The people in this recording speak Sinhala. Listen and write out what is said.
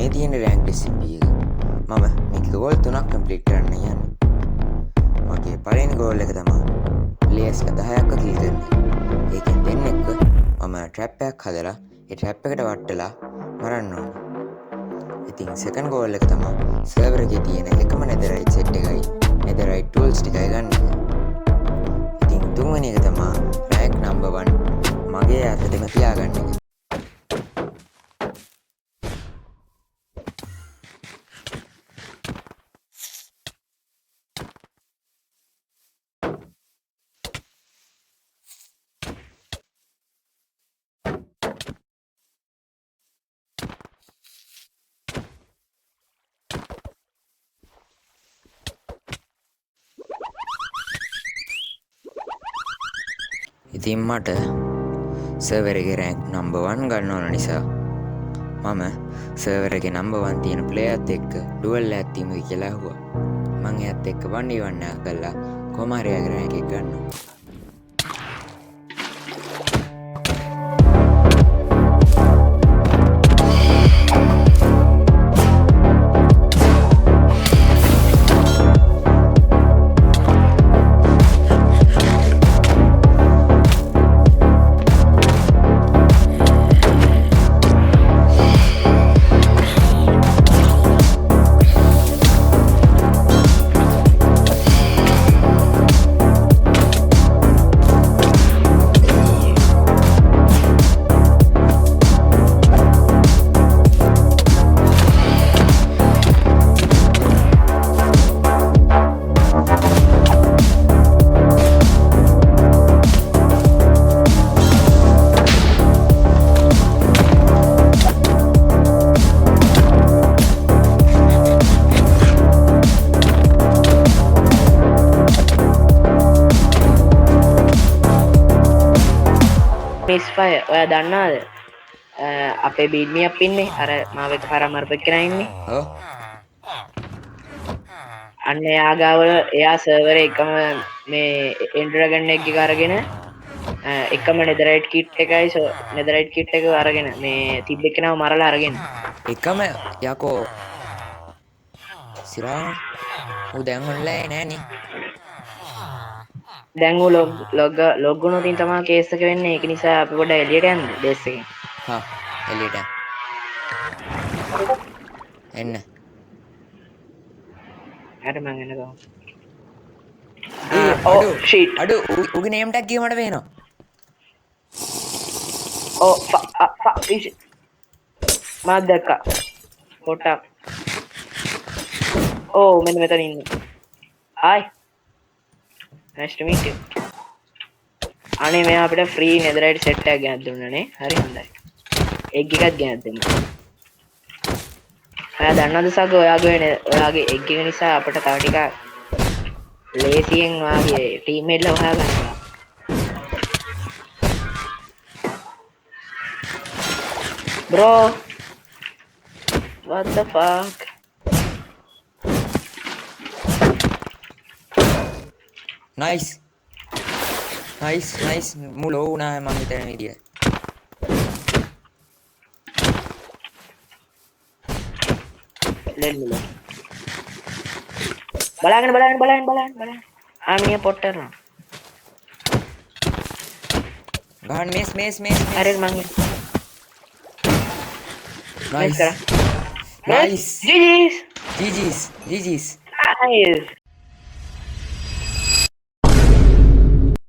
මේ තියෙන රෑන්ක් SMP එක. මම මේක ගෝල් 3ක් කම්ප්ලීට් කරන්න යන්නේ. මගේ පළවෙනි ගෝල් එක තමයි ප්ලේයර්ස්ලා 10ක්ව කිල් කරන්නේ. ඒකෙන් දෙන්නෙක්ව මම ට්‍රැප් එකක් හදලා ඒ ට්‍රැප් එකට වට්ටලා මරන්න ඕනේ. ඉතින් සෙකන්ඩ් ගෝල් එක තමයි සර්වර් එකේ තියෙන එකම නෙදරයිට් සෙට් එකයි නෙදරයිට් ටූල්ස් ටිකයි ගන්න එක. ඉතින් තුන්වෙනි එක තමයි රෑන්ක් නම්බර් 1 මගේ අතටම තියාගන්න එක. ඉතින් මට සර්වර් එකේ රෑන්ක් නම්බර් 1 ගන්න ඕන නිසා මම සර්වර් එකේ නම්බර් 1 තියෙන ප්ලේයර්ත් එක්ක ඩුවල් එකක් තියමුද කියලා ඇහුවා. මං එයාත් එක්ක 1v1 එකක් කරලා කොහම හරි එයාගේ රෑන්ක් එක ගන්නවා. මිස්ෆය ඔයා දන්නාද අපේ බීඩ්මියක් ඉන්නේ අර මාව එක පරමර්පක් කරා ඉන්නේ. ඔව්. අන්න එයාගාව එයා සර්වර් එකම මේ එන්ඩ්‍රගන් එක අරගෙන එකම නෙදරයිට් කිට් එකයි නෙදරයිට් කිට් එක අරගෙන මේ තිබ්බ කෙනාව මරලා අරගෙන එකම යකෝ සිරා ඌ දැන් ඔන්ලයින් නෑනේ. දැන් ඌ ලොග් වුණොතින් තමයි කේස් එක වෙන්නේ. ඒක නිසා අපි පොඩ්ඩක් එළියට යන්න බේස් එකෙන්. හා එළියට එන්න. හරි මං එන්න ගමු. අඩු උගේ නේම් ටැග් එක මට පේනවා. මාත් දැක්කා පොට්ටක්. මෙන්න මෙතන ඉන්නේ. hi nice to meet you. අනේ මෙයා අපිට ෆ්‍රී නෙදරයිට් සෙට් එකක් ගෙනත් දුන්නානේ. හරි හොඳයි. එග් එකක් ගෙනත් දෙන්න. ඔයා දන්නවද සග ඔයාගේ එග් එක නිසා අපිට තව ටිකක් ලේසියෙන් ඔයාගේ ටීම්මේට්ලා හොයාගන්නවා. bro what the fuck. nice මුල වුණා මම හිතන විදිය. let me look. බලන්න ආමිය පොට්ටරනවා. ගහන්න මේස් හරි මං nice GG's GG's nice